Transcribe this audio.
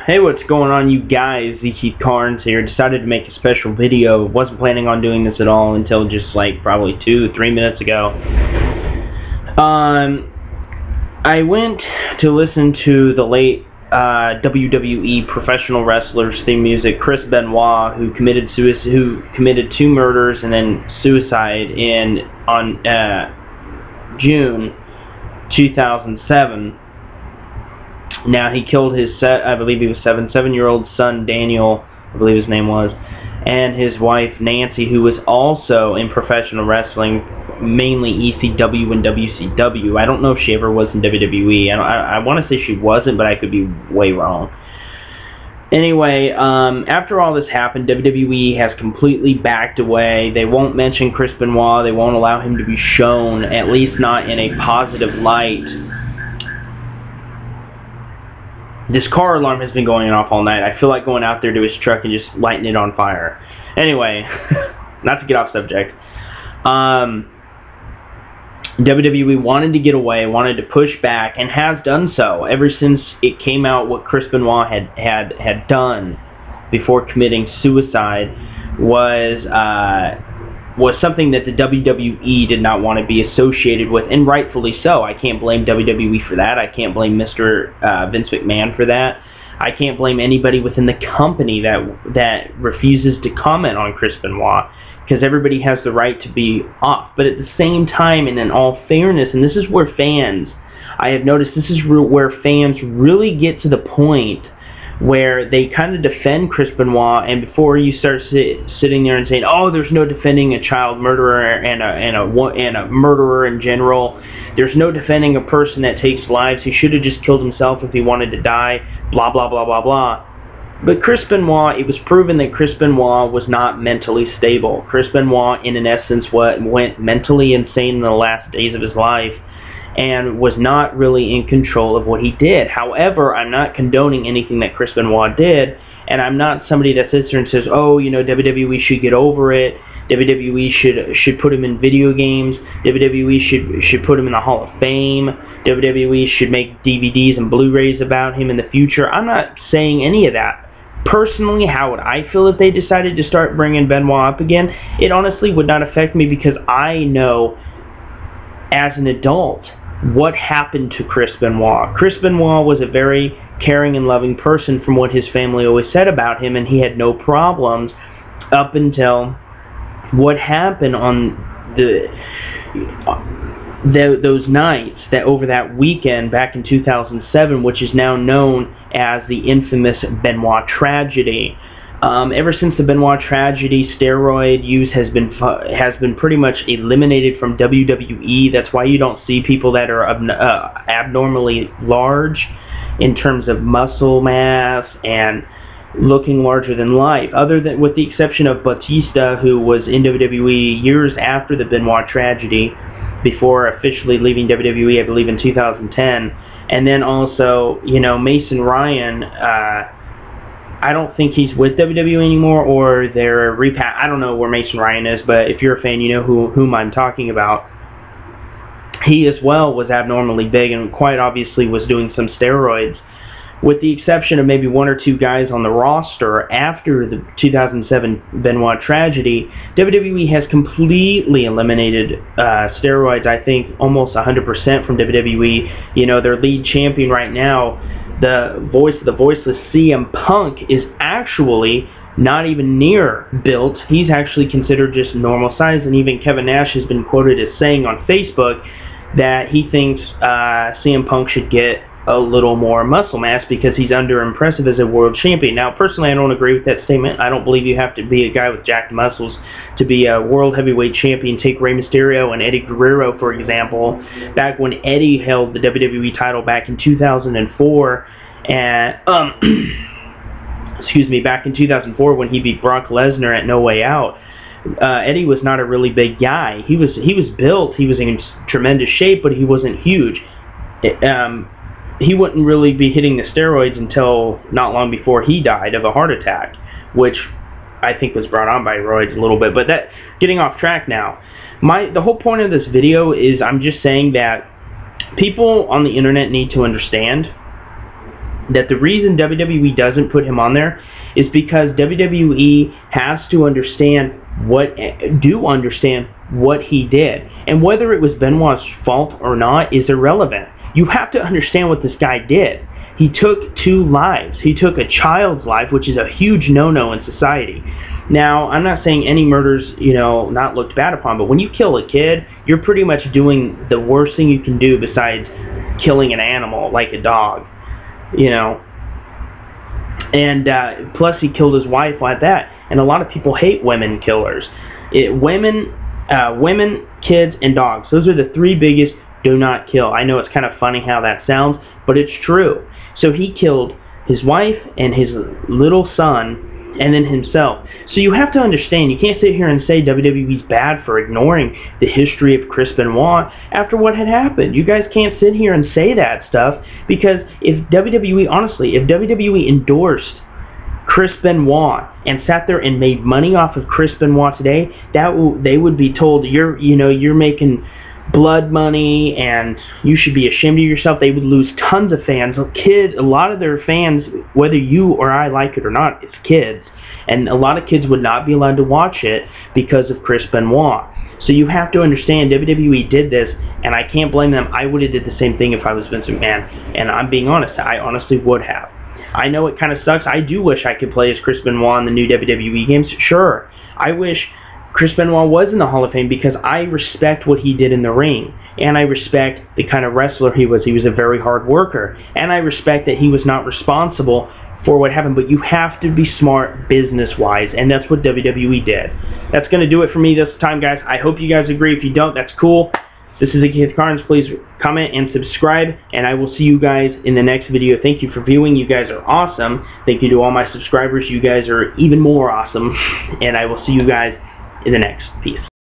Hey, what's going on, you guys? Keith Carnes here. Decided to make a special video. Wasn't planning on doing this at all until just like probably 2-3 minutes ago. I went to listen to the late WWE professional wrestler's theme music, Chris Benoit, who committed 2 murders and then suicide on June 2007. Now, he killed his I believe he was 7-year-old son, Daniel, I believe his name was, and his wife, Nancy, who was also in professional wrestling, mainly ECW and WCW. I don't know if she ever was in WWE. I want to say she wasn't, but I could be way wrong. Anyway, after all this happened, WWE has completely backed away. They won't mention Chris Benoit. They won't allow him to be shown, at least not in a positive light. This car alarm has been going off all night. I feel like going out there to his truck and just lighting it on fire. Anyway, not to get off subject. WWE wanted to get away, wanted to push back, and has done so ever since it came out what Chris Benoit had done before committing suicide was something that the WWE did not want to be associated with, and rightfully so. I can't blame WWE for that. I can't blame Mr. Vince McMahon for that. I can't blame anybody within the company that refuses to comment on Chris Benoit, because everybody has the right to be off. But at the same time, and in all fairness, and this is where I have noticed this is where fans really get to the point where they kind of defend Chris Benoit, and before you start sitting there and saying, "Oh, there's no defending a child murderer and a murderer in general. There's no defending a person that takes lives. He should have just killed himself if he wanted to die." Blah blah blah blah blah. But Chris Benoit, it was proven that Chris Benoit was not mentally stable. Chris Benoit, in essence, went mentally insane in the last days of his life, and was not really in control of what he did. However, I'm not condoning anything that Chris Benoit did, and I'm not somebody that sits there and says, "Oh, you know, WWE should get over it. WWE should put him in video games. WWE should put him in the Hall of Fame. WWE should make DVDs and Blu-rays about him in the future." I'm not saying any of that. Personally, how would I feel if they decided to start bringing Benoit up again? It honestly would not affect me, because I know, as an adult, what happened to Chris Benoit. Chris Benoit was a very caring and loving person, from what his family always said about him, and he had no problems up until what happened on those nights, over that weekend back in 2007, which is now known as the infamous Benoit tragedy. Ever since the Benoit tragedy, steroid use has been pretty much eliminated from WWE. That's why you don't see people that are abnormally large in terms of muscle mass and looking larger than life, with the exception of Batista, who was in WWE years after the Benoit tragedy, before officially leaving WWE, I believe in 2010. And then also, you know, Mason Ryan, I don't think he's with WWE anymore, or they're I don't know where Mason Ryan is, but if you're a fan, you know whom I'm talking about. He as well was abnormally big, and quite obviously was doing some steroids. With the exception of maybe 1 or 2 guys on the roster after the 2007 Benoit tragedy, WWE has completely eliminated steroids, I think almost 100% from WWE. You know, their lead champion right now, the voiceless CM Punk, is actually not even near built. He's actually considered just normal size, and even Kevin Nash has been quoted as saying on Facebook that he thinks CM Punk should get a little more muscle mass because he's under-impressive as a world champion. Now, personally, I don't agree with that statement. I don't believe you have to be a guy with jacked muscles to be a world heavyweight champion. Take Rey Mysterio and Eddie Guerrero, for example. Back when Eddie held the WWE title back in 2004, and excuse me, back in 2004 when he beat Brock Lesnar at No Way Out, Eddie was not a really big guy. He was built. He was in tremendous shape, but he wasn't huge. He wouldn't really be hitting the steroids until not long before he died of a heart attack, which I think was brought on by roids a little bit. But that, getting off track now. The whole point of this video is I'm just saying that people on the internet need to understand that the reason WWE doesn't put him on there is because WWE has to understand what he did. And whether it was Benoit's fault or not is irrelevant. You have to understand what this guy did. He took 2 lives. He took a child's life, which is a huge no-no in society. Now, I'm not saying any murders, not looked bad upon, but when you kill a kid, you're pretty much doing the worst thing you can do besides killing an animal, like a dog, And plus, he killed his wife like that. And a lot of people hate women killers. Women, kids, and dogs. Those are the 3 biggest do not kill. I know it's kind of funny how that sounds, but it's true. So he killed his wife and his little son, and then himself. So you have to understand, you can't sit here and say WWE's bad for ignoring the history of Chris Benoit after what had happened. You guys can't sit here and say that stuff, because if WWE endorsed Chris Benoit and sat there and made money off of Chris Benoit today, they would be told, you're making blood money and you should be ashamed of yourself. They would lose tons of fans. Kids, a lot of their fans, whether you or I like it or not, it's kids. And a lot of kids would not be allowed to watch it because of Chris Benoit. So you have to understand, WWE did this, and I can't blame them. I would have did the same thing if I was Vince McMahon. And I'm being honest, I honestly would have. I know it kind of sucks. I do wish I could play as Chris Benoit in the new WWE games. Sure. I wish Chris Benoit was in the Hall of Fame because I respect what he did in the ring. And I respect the kind of wrestler he was. He was a very hard worker. And I respect that he was not responsible for what happened. But you have to be smart business-wise. And that's what WWE did. That's going to do it for me this time, guys. I hope you guys agree. If you don't, that's cool. This is Keith Carnes. Please comment and subscribe. And I will see you guys in the next video. Thank you for viewing. You guys are awesome. Thank you to all my subscribers. You guys are even more awesome. And I will see you guys in the next. Peace.